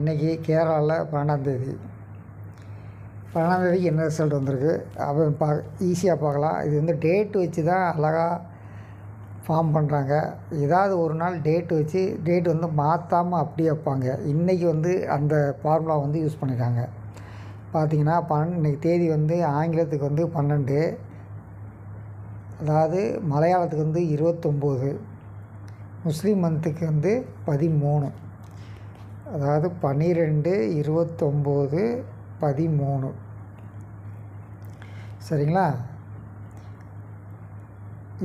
இன்றைக்கி கேரளாவில் 12ஆந்தேதி என்ன ரிசல்ட் வந்திருக்கு அப்போ ஈஸியாக பார்க்கலாம். இது வந்து டேட் வச்சு தான் அழகாக ஃபார்ம் பண்ணுறாங்க. ஏதாவது ஒரு நாள் டேட் வச்சு டேட் வந்து மாற்றாமல் அப்படியே வைப்பாங்க. இன்றைக்கி வந்து அந்த ஃபார்முலா வந்து யூஸ் பண்ணியிருக்காங்க. பார்த்திங்கன்னா இன்றைக்கி தேதி வந்து ஆங்கிலத்துக்கு வந்து 12, அதாவது மலையாளத்துக்கு வந்து 29, முஸ்லீம் மந்த்துக்கு வந்து 13, அதாவது 12, 29, 13. சரிங்களா?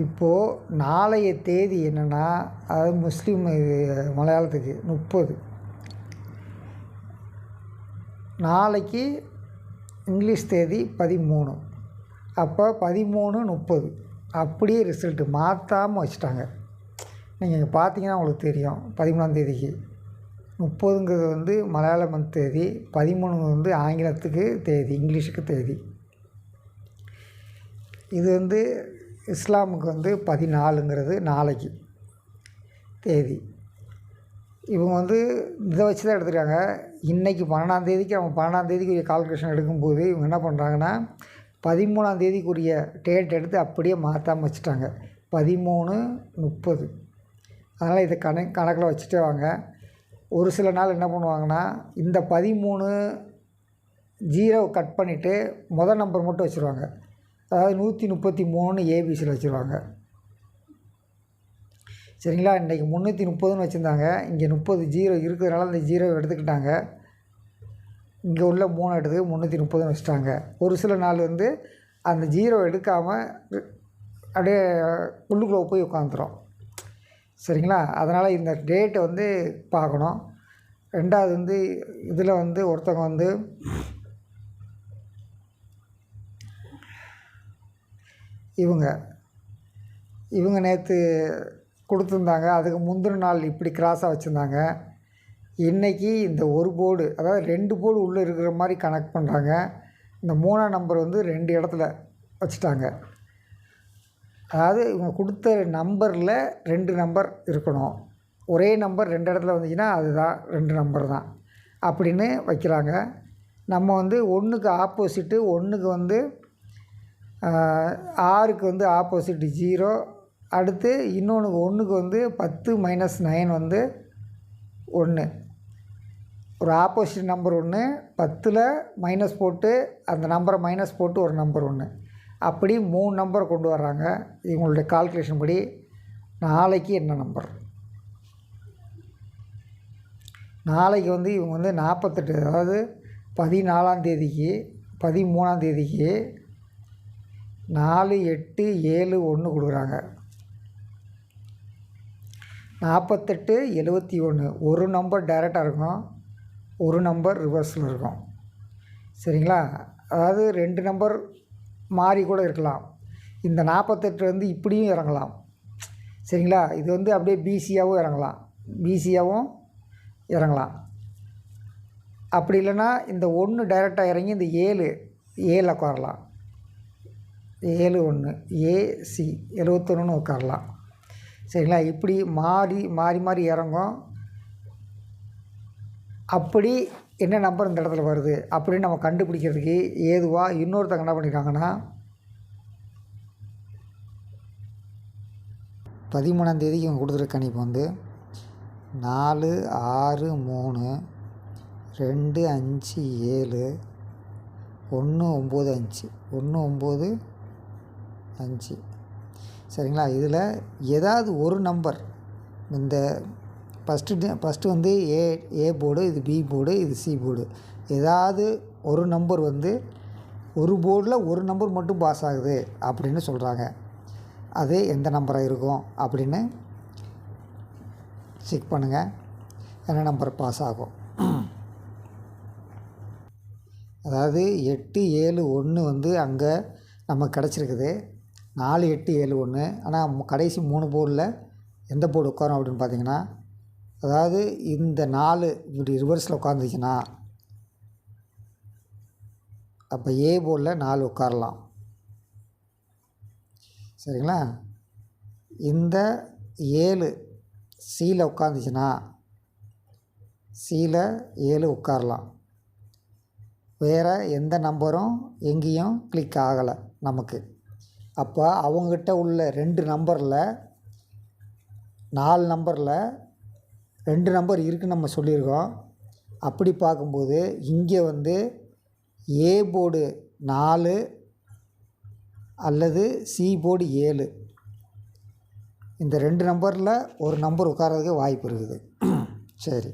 இப்போது நாளைய தேதி என்னென்னா, அதாவது முஸ்லீம் மலையாளத்துக்கு 30, நாளைக்கு இங்கிலீஷ் தேதி 13. அப்போ 13, 30 அப்படியே ரிசல்ட்டு மாற்றாமல் வச்சுட்டாங்க. நீங்கள் இங்கே பார்த்தீங்கன்னா உங்களுக்கு தெரியும். 13ஆந்தேதிக்கு 30ங்கிறது வந்து மலையாள மந்த் தேதி, 13 வந்து ஆங்கிலத்துக்கு தேதி, இங்கிலீஷுக்கு தேதி. இது வந்து இஸ்லாமுக்கு வந்து 14ங்கிறது நாளைக்கு தேதி. இவங்க வந்து இதை வச்சு தான் எடுத்துருக்காங்க. இன்றைக்கி 12ஆந்தேதிக்கு அவங்க 12ஆந்தேதிக்குரிய கால்குலேஷன் எடுக்கும்போது இவங்க என்ன பண்ணுறாங்கன்னா 13ஆந்தேதிக்குரிய டேட் எடுத்து அப்படியே மாற்றாமல் வச்சுட்டாங்க. 13, 30. அதனால் இதை கணக்கில் வச்சுட்டே வாங்க. ஒரு சில நாள் என்ன பண்ணுவாங்கன்னா, இந்த 13 0 கட் பண்ணிவிட்டு முதல் நம்பர் மட்டும் வச்சுருவாங்க. அதாவது 133 ஏபிசியில் வச்சுருவாங்க. சரிங்களா? இன்றைக்கி 330ன்னு வச்சுருந்தாங்க. இங்கே 30 0 இருக்கிறதுனால அந்த 0 எடுத்துக்கிட்டாங்க. இங்கே உள்ள 3 எடுத்து 330ன்னு வச்சுட்டாங்க. ஒரு சில நாள் வந்து அந்த 0 எடுக்காமல் அப்படியே உள்ளுக்குள்ளே போய் உட்காந்துரும். சரிங்களா? அதனால் இந்த டேட்டை வந்து பார்க்கணும். 2வது வந்து இதில் வந்து ஒருத்தவங்க வந்து இவங்க நேற்று கொடுத்துருந்தாங்க. அதுக்கு முந்தின நாள் இப்படி கிராஸாக வச்சுருந்தாங்க. இன்றைக்கி இந்த ஒரு போர்டு, அதாவது 2 போர்டு உள்ளே இருக்கிற மாதிரி கனெக்ட் பண்ணுறாங்க. இந்த 3ஆம் நம்பர் வந்து 2 இடத்துல வச்சுட்டாங்க. அதாவது இவங்க கொடுத்த நம்பரில் 2 நம்பர் இருக்கணும். ஒரே நம்பர் 2 இடத்துல வந்துச்சுன்னா அதுதான் 2 நம்பர் தான் அப்படின்னு வைக்கிறாங்க. நம்ம வந்து 1க்கு ஆப்போசிட்டு, 1க்கு வந்து 6க்கு வந்து ஆப்போசிட் 0, அடுத்து இன்னொன்றுக்கு 1க்கு வந்து 10 - 9 வந்து 1. ஒரு ஆப்போசிட் நம்பர் 1, 10ல் மைனஸ் போட்டு அந்த நம்பரை மைனஸ் போட்டு ஒரு நம்பர் 1, அப்படி 3 நம்பர் கொண்டு வர்றாங்க. இவங்களுடைய கால்குலேஷன் படி நாளைக்கு என்ன நம்பர்? நாளைக்கு வந்து இவங்க வந்து 48, அதாவது 14ஆந்தேதிக்கு 13ஆந்தேதிக்கு 4, 8, 7, 1 கொடுக்குறாங்க. 48, 71. ஒரு நம்பர் டைரெக்டாக இருக்கும், ஒரு நம்பர் ரிவர்ஸில் இருக்கும். சரிங்களா? அதாவது 2 நம்பர் மாறி கூட இருக்கலாம். இந்த 48 வந்து இப்படியும் இறங்கலாம். சரிங்களா? இது வந்து அப்படியே பிசியாகவும் இறங்கலாம். அப்படி இல்லைன்னா இந்த 1 டைரெக்டாக இறங்கி இந்த 7 உட்காரலாம். 7, 1 ஏசி 71ன்னு உட்காரலாம். சரிங்களா? இப்படி மாறி இறங்கும். அப்படி என்ன நம்பர் இந்த இடத்துல வருது அப்படின்னு நம்ம கண்டுபிடிக்கிறதுக்கு ஏதுவாக இன்னொருத்தங்க என்ன பண்ணியிருக்காங்கன்னா, 13ஆந்தேதிக்கு இவங்க கொடுத்துருக்க கணிப்பு வந்து 4, 6, 3, 2, 5, 7, 1, 9, 5, 1, 9, 5. சரிங்களா? இதில் ஏதாவது ஒரு நம்பர், இந்த ஃபஸ்ட்டு வந்து ஏ போர்டு, இது பி போர்டு, இது சி போர்டு, ஏதாவது ஒரு நம்பர் வந்து ஒரு போர்டில் ஒரு நம்பர் மட்டும் பாஸ் ஆகுது அப்படின்னு சொல்கிறாங்க. அது எந்த நம்பராக இருக்கும் அப்படின்னு செக் பண்ணுங்கள். என்ன நம்பர் பாஸ் ஆகும்? அதாவது 8, 7, 1 வந்து அங்கே நமக்கு கிடச்சிருக்குது. 4, 8, 7, 1. ஆனால் கடைசி 3 போர்டில் எந்த போர்டு உட்காரும் அப்படின்னு பார்த்தீங்கன்னா, அதாவது இந்த 4 இப்படி ரிவர்ஸில் உட்காந்துச்சுன்னா அப்போ ஏ போர்டில் 4 உட்காரலாம். சரிங்களா? இந்த 7 சியில் உட்காந்துச்சுன்னா சியில் 7 உட்காரலாம். வேறு எந்த நம்பரும் எங்கேயும் கிளிக் ஆகலை நமக்கு. அப்போ அவங்ககிட்ட உள்ள 2 நம்பரில் 4 நம்பரில் 2 நம்பர் இருக்குதுன்னு நம்ம சொல்லியிருக்கோம். அப்படி பார்க்கும்போது இங்கே வந்து ஏ போர்டு 4 அல்லது சி போர்டு 7, இந்த 2 நம்பரில் ஒரு நம்பர் உட்கார்றதுக்கு வாய்ப்பு இருக்குது. சரி.